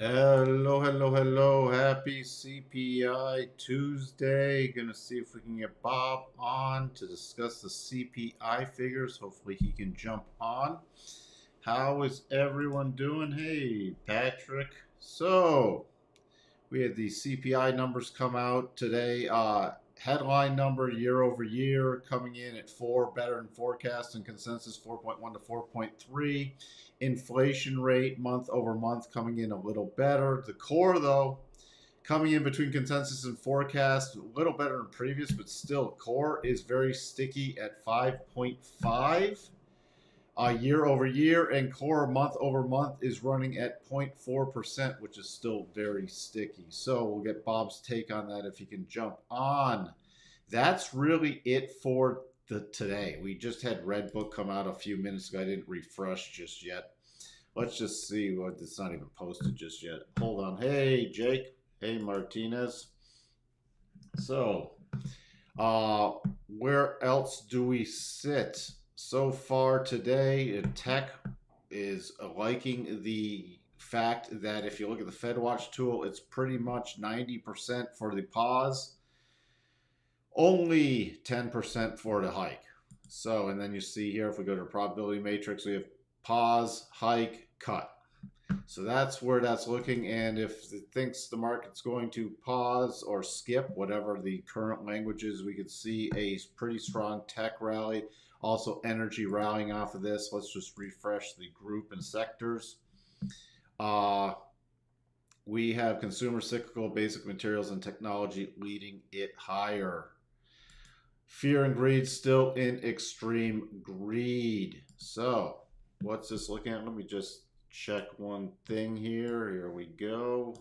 Hello, hello, hello. Happy CPI Tuesday. Gonna see if we can get Bob on to discuss the CPI figures. Hopefully, he can jump on. How is everyone doing? Hey, Patrick. So, we had the CPI numbers come out today. Headline number year over year coming in at 4, better than forecast and consensus 4.1 to 4.3. Inflation rate month over month coming in a little better. The core, though, coming in between consensus and forecast, a little better than previous, but still, core is very sticky at 5.5 year over year, and core month over month is running at 0.4%, which is still very sticky. So we'll get Bob's take on that if he can jump on. That's really it for the today. We just had Redbook come out a few minutes ago. I didn't refresh just yet. Let's just see what it's not even posted just yet. Hold on. Hey, Jake. Hey, Martinez. So, where else do we sit? So far today, tech is liking the fact that if you look at the FedWatch tool, it's pretty much 90% for the pause, only 10% for the hike. So, and then you see here, if we go to probability matrix, we have pause, hike, cut. So that's where that's looking. And if it thinks the market's going to pause or skip, whatever the current language is, we could see a pretty strong tech rally. Also, energy rallying off of this. Let's just refresh the group and sectors. We have consumer, cyclical, basic materials, and technology leading it higher. Fear and greed still in extreme greed. So, what's this looking at? Let me just check one thing here. Here we go.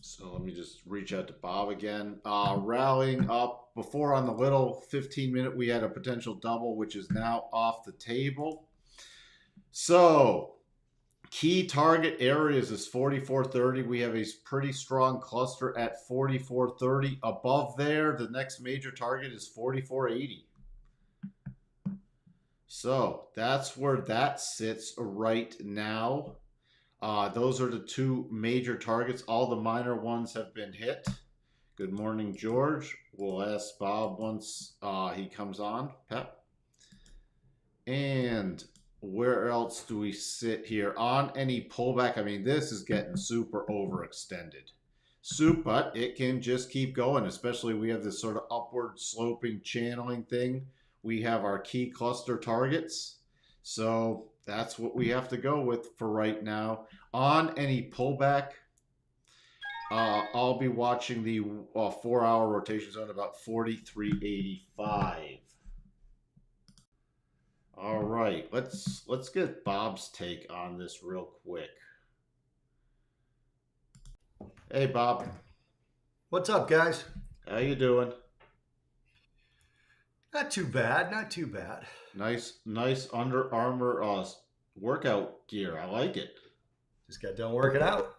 So let me just reach out to Bob again. Rallying up before on the little 15-minute, we had a potential double, which is now off the table. So key target areas is 44.30. We have a pretty strong cluster at 44.30. Above there, the next major target is 44.80. So that's where that sits right now. Those are the two major targets. All the minor ones have been hit. Good morning, George. We'll ask Bob once he comes on. Pep. And where else do we sit here? On any pullback, I mean, this is getting super overextended. But it can just keep going, especially we have this sort of upward sloping channeling thing. We have our key cluster targets. So that's what we have to go with for right now. On any pullback, I'll be watching the 4-hour rotation zone about 43.85. All right, let's get Bob's take on this real quick. Hey, Bob. What's up, guys? How you doing? Not too bad, not too bad. Nice Under Armour workout gear. I like it. Just got done working out.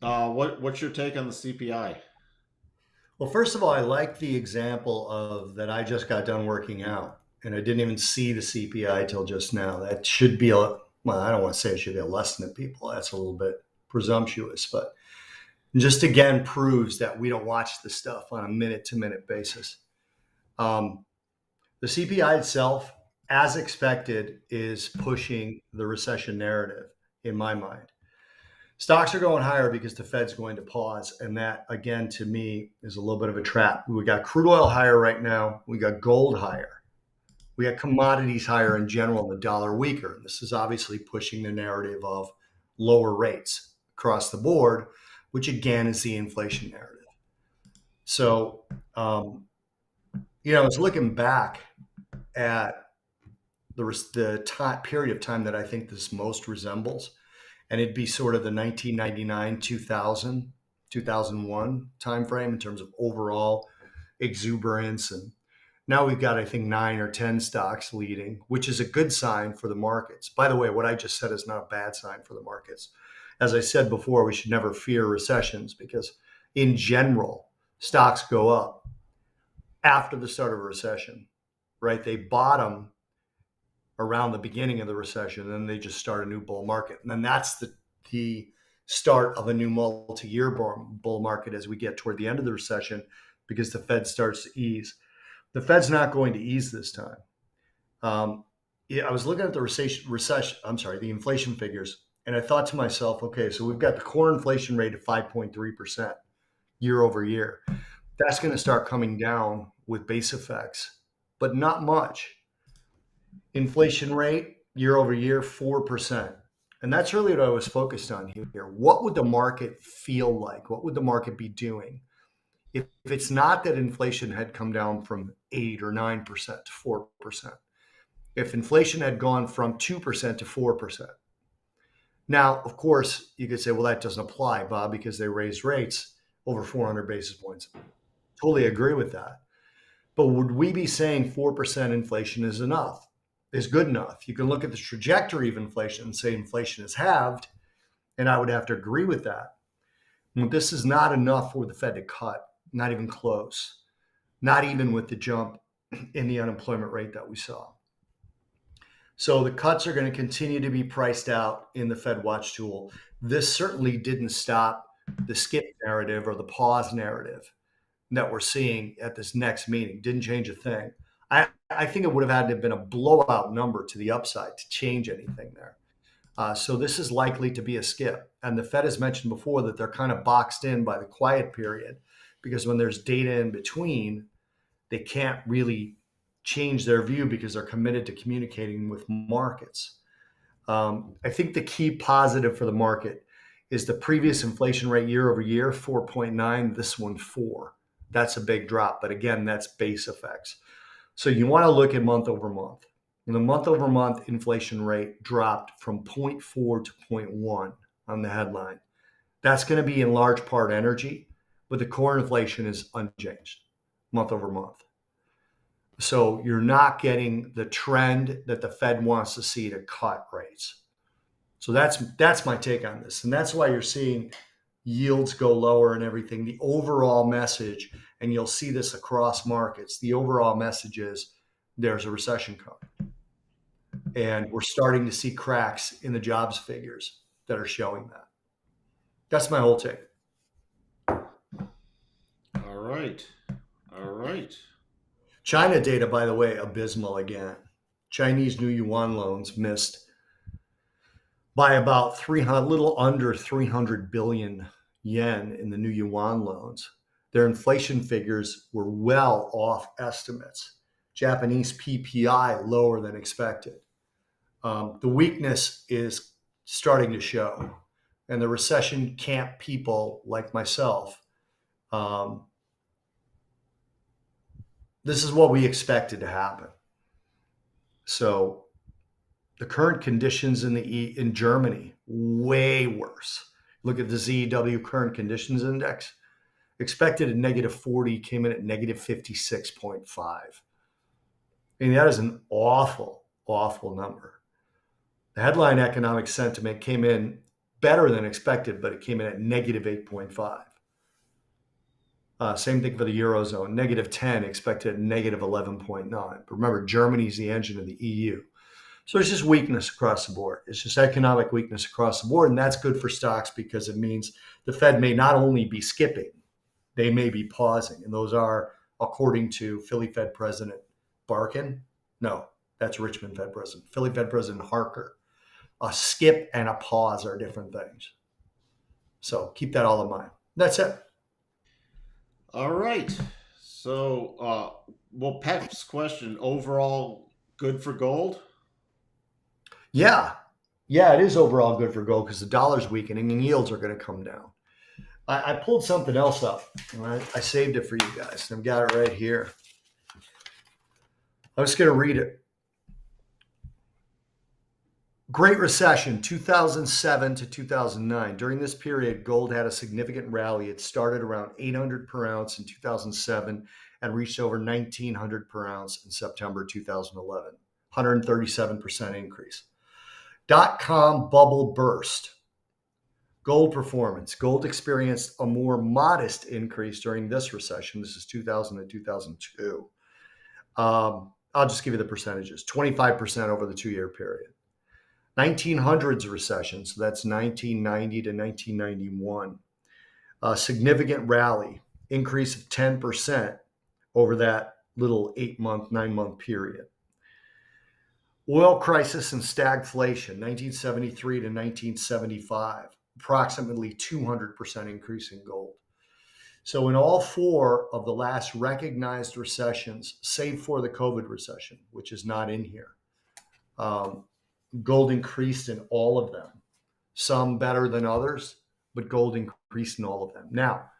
What's your take on the CPI? Well, first of all, I like the example of that I just got done working out and I didn't even see the CPI till just now. That should be well, I don't want to say it should be a lesson to people. That's a little bit presumptuous, but just again proves that we don't watch the stuff on a minute to minute basis. The CPI itself, as expected, is pushing the recession narrative in my mind. Stocks are going higher because the Fed's going to pause. And that, again, to me, is a little bit of a trap. We got crude oil higher right now. We got gold higher. We got commodities higher in general and the dollar weaker. And this is obviously pushing the narrative of lower rates across the board, which, again, is the inflation narrative. So, I was looking back at the period of time that I think this most resembles. And it'd be sort of the 1999, 2000, 2001 timeframe in terms of overall exuberance. And now we've got, I think, 9 or 10 stocks leading, which is a good sign for the markets. By the way, what I just said is not a bad sign for the markets. As I said before, we should never fear recessions because in general, stocks go up after the start of a recession. right? They bottom around the beginning of the recession, and then they just start a new bull market. And then that's the start of a new multi-year bull market as we get toward the end of the recession because the Fed starts to ease. The Fed's not going to ease this time. Yeah, I was looking at the the inflation figures, and I thought to myself, okay, so we've got the core inflation rate of 5.3% year over year. That's going to start coming down with base effects, but not much. Inflation rate year over year, 4%. And that's really what I was focused on here. What would the market feel like? What would the market be doing if it's not that inflation had come down from 8 or 9% to 4%? If inflation had gone from 2% to 4%. Now, of course, you could say, well, that doesn't apply, Bob, because they raised rates over 400 basis points. Totally agree with that. But would we be saying 4% inflation is enough, is good enough? You can look at the trajectory of inflation and say inflation is halved, and I would have to agree with that. But this is not enough for the Fed to cut, not even close, not even with the jump in the unemployment rate that we saw. So the cuts are going to continue to be priced out in the Fed watch tool. This certainly didn't stop the skip narrative or the pause narrative that we're seeing at this next meeting. Didn't change a thing. I think it would have had to have been a blowout number to the upside to change anything there. So this is likely to be a skip. And the Fed has mentioned before that they're kind of boxed in by the quiet period because when there's data in between, they can't really change their view because they're committed to communicating with markets. I think the key positive for the market is the previous inflation rate year over year, 4.9, this one 4. That's a big drop. But again, that's base effects. So you want to look at month over month. And the month over month inflation rate dropped from 0.4 to 0.1 on the headline. That's going to be in large part energy, but the core inflation is unchanged month over month. So you're not getting the trend that the Fed wants to see to cut rates. So that's my take on this. And that's why you're seeing yields go lower and everything. The overall message, and you'll see this across markets, the overall message is there's a recession coming. And we're starting to see cracks in the jobs figures that are showing that. That's my whole take. All right. All right. China data, by the way, abysmal again. Chinese new yuan loans missed by about 300, little under 300 billion yen in the new yuan loans. Their inflation figures were well off estimates. Japanese PPI lower than expected. The weakness is starting to show, and the recession camp people like myself. This is what we expected to happen. So the current conditions in Germany, way worse. Look at the ZEW current conditions index. Expected at negative 40, came in at negative 56.5. I mean, that is an awful, awful number. The headline economic sentiment came in better than expected, but it came in at negative 8.5. Same thing for the Eurozone, negative 10, expected at negative 11.9. But remember, Germany's the engine of the EU. So it's just weakness across the board. It's just economic weakness across the board. And that's good for stocks because it means the Fed may not only be skipping, they may be pausing. And those are, according to Philly Fed President Barkin. No, that's Richmond Fed President. Philly Fed President Harker. A skip and a pause are different things. So keep that all in mind. That's it. All right. So, well, Pep's question overall good for gold? Yeah. Yeah, it is overall good for gold because the dollar's weakening and yields are going to come down. I pulled something else up. I saved it for you guys. I've got it right here. I'm just going to read it. Great Recession, 2007 to 2009. During this period, gold had a significant rally. It started around 800 per ounce in 2007 and reached over 1900 per ounce in September 2011. 137% increase. Dot-com bubble burst. Gold performance. Gold experienced a more modest increase during this recession. This is 2000 to 2002. I'll just give you the percentages: 25% over the 2 year period. 1900s recession, so that's 1990 to 1991, a significant rally, increase of 10% over that little 8 month, 9 month period. Oil crisis and stagflation, 1973 to 1975, approximately 200% increase in gold. So, in all four of the last recognized recessions, save for the COVID recession, which is not in here, um, gold increased in all of them. Some better than others, but gold increased in all of them. Now,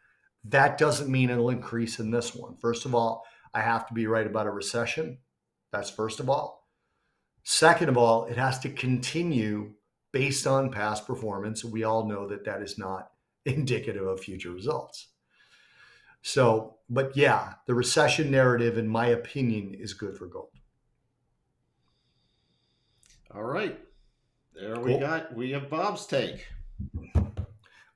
that doesn't mean it'll increase in this one. First of all, I have to be right about a recession. That's first of all. Second of all, it has to continue based on past performance. We all know that that is not indicative of future results. So, but yeah, the recession narrative, in my opinion, is good for gold. All right. There Cool. we have Bob's take. All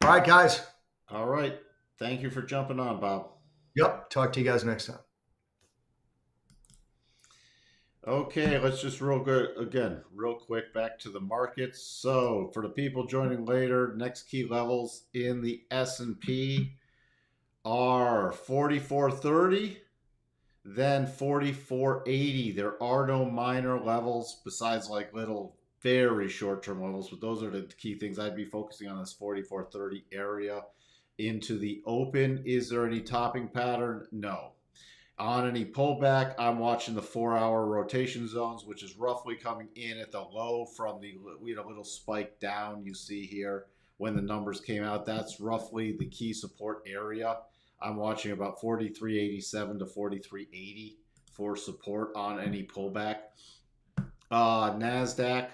right, guys. All right. Thank you for jumping on, Bob. Yep. Talk to you guys next time. Okay, let's just real good again, real quick back to the markets. So, for the people joining later, next key levels in the S&P are 4430, then 4480. There are no minor levels besides like little very short-term levels, but those are the key things I'd be focusing on, this 4430 area into the open. Is there any topping pattern? No. On any pullback, I'm watching the 4 hour rotation zones, which is roughly coming in at the low from the little spike down you see here when the numbers came out. That's roughly the key support area. I'm watching about 43.87 to 43.80 for support on any pullback. Nasdaq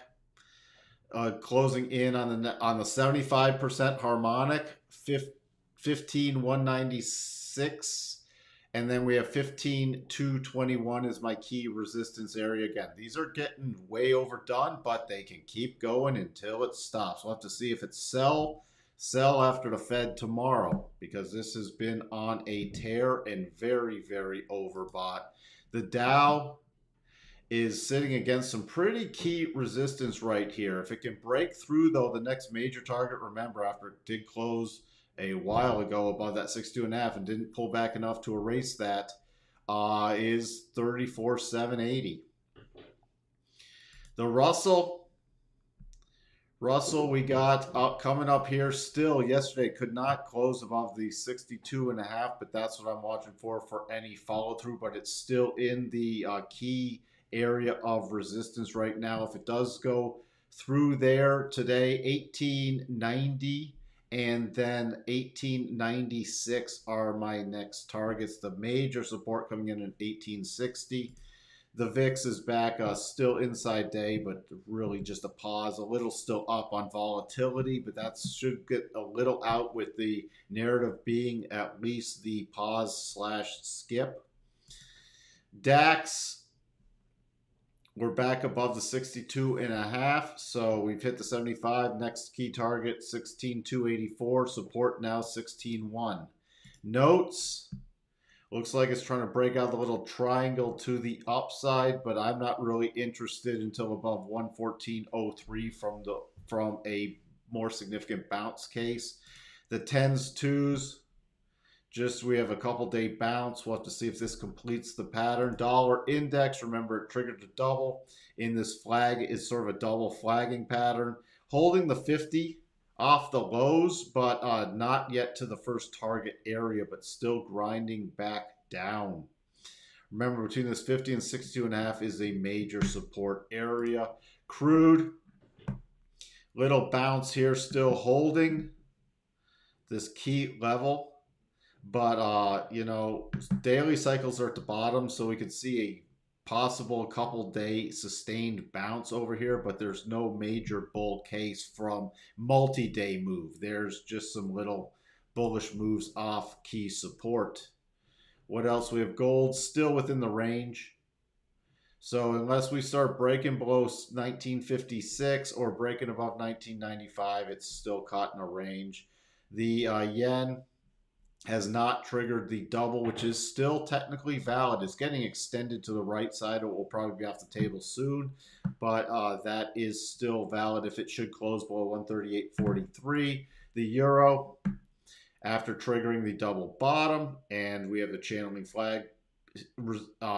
closing in on the 75% harmonic, 15,196. And then we have 15,221 is my key resistance area. Again, these are getting way overdone, but they can keep going until it stops. We'll have to see if it's sell after the Fed tomorrow, because this has been on a tear and very, very overbought. The Dow is sitting against some pretty key resistance right here. If it can break through, though, the next major target, remember, after it did close a while ago above that 62.5 and didn't pull back enough to erase that, is 34,780. The Russell, we got coming up here still. Yesterday could not close above the 62.5, but that's what I'm watching for any follow through. But it's still in the key area of resistance right now. If it does go through there today, 1890 and then 1896 are my next targets. The major support coming in at 1860. The VIX is back, still inside day, but really just a pause. A little still up on volatility, but that should get a little out with the narrative being at least the pause / skip. DAX, we're back above the 62.5, so we've hit the 75. Next key target, 16,284. Support now, 16,1. Notes, looks like it's trying to break out the little triangle to the upside, but I'm not really interested until above 114.03 from a more significant bounce case. The 10s, 2s, just we have a couple day bounce. We'll have to see if this completes the pattern. Dollar index, remember it triggered to double. In this flag is sort of a double flagging pattern. Holding the 50 off the lows, but not yet to the first target area, but still grinding back down. Remember, between this 50 and 62.5 is a major support area. Crude, little bounce here, still holding this key level. But, daily cycles are at the bottom, so we could see a possible couple day sustained bounce over here, but there's no major bull case from multi-day move. There's just some little bullish moves off key support. What else? We have gold still within the range. So unless we start breaking below 1956 or breaking above 1995, it's still caught in a range. The yen has not triggered the double, which is still technically valid. It's getting extended to the right side. It will probably be off the table soon, but that is still valid if it should close below 138.43. The euro, after triggering the double bottom, and we have the channeling flag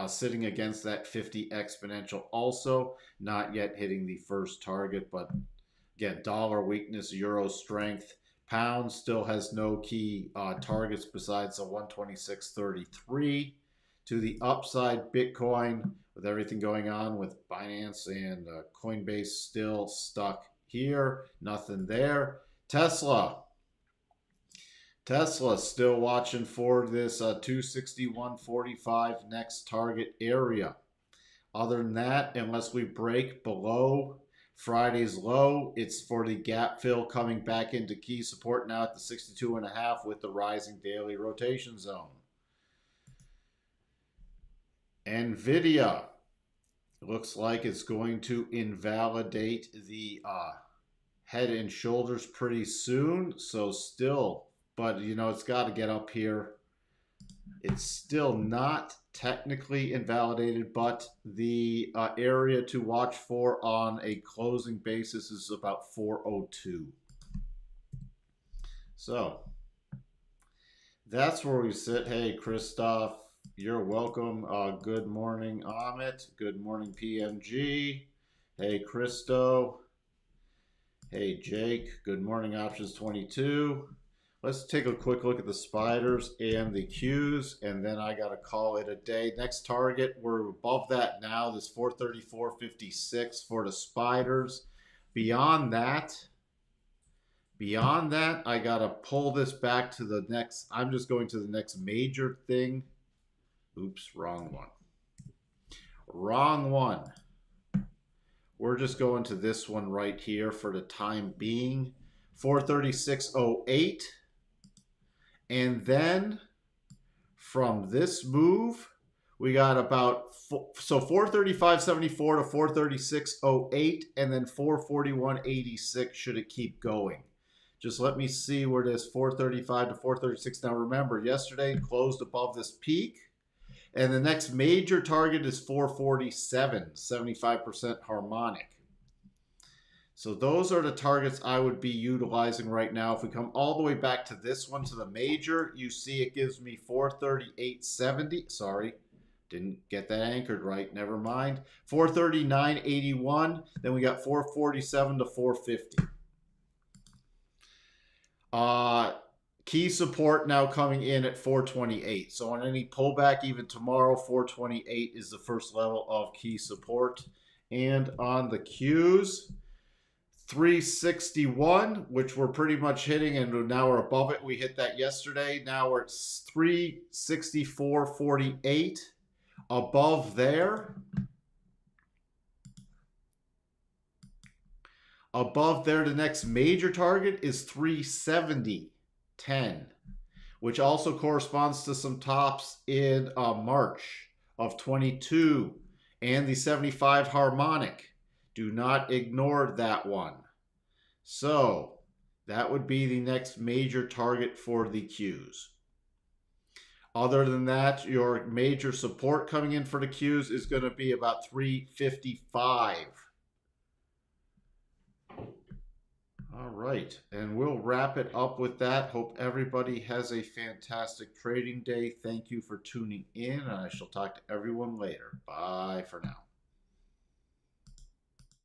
sitting against that 50 exponential also, not yet hitting the first target, but again, dollar weakness, euro strength. Pound still has no key targets besides the 126.33. To the upside, Bitcoin, with everything going on with Binance and Coinbase still stuck here. Nothing there. Tesla still watching for this 261.45 next target area. Other than that, unless we break below Friday's low, it's for the gap fill coming back into key support now at the 62.5 with the rising daily rotation zone. Nvidia looks like it's going to invalidate the head and shoulders pretty soon. So still, but you know, it's got to get up here. It's still not technically invalidated, but the area to watch for on a closing basis is about 402. So that's where we sit. Hey, Christoph, you're welcome. Good morning, Amit. Good morning, PMG. Hey, Christo. Hey, Jake. Good morning, Options 22. Let's take a quick look at the spiders and the Qs, and then I got to call it a day. Next target, we're above that now, this 434.56 for the spiders. Beyond that, I got to pull this back to the next. I'm just going to the next major thing. Oops, wrong one. Wrong one. We're just going to this one right here for the time being. 436.08. And then from this move, we got about, so 435.74 to 436.08, and then 441.86 should it keep going. Just let me see where this 435 to 436. Now remember, yesterday closed above this peak, and the next major target is 447, 75% harmonic. So those are the targets I would be utilizing right now. If we come all the way back to this one, to the major, you see it gives me 438.70. Sorry, didn't get that anchored right. Never mind. 439.81. Then we got 447 to 450. Key support now coming in at 428. So on any pullback, even tomorrow, 428 is the first level of key support. And on the Qs, 361, which we're pretty much hitting, and now we're above it. We hit that yesterday. Now we're at 364.48. Above there, the next major target is 370.10, which also corresponds to some tops in March of 22 and the 75 harmonic. Do not ignore that one. So that would be the next major target for the Qs. Other than that, your major support coming in for the Qs is going to be about 355. All right, and we'll wrap it up with that. Hope everybody has a fantastic trading day. Thank you for tuning in, and I shall talk to everyone later. Bye for now.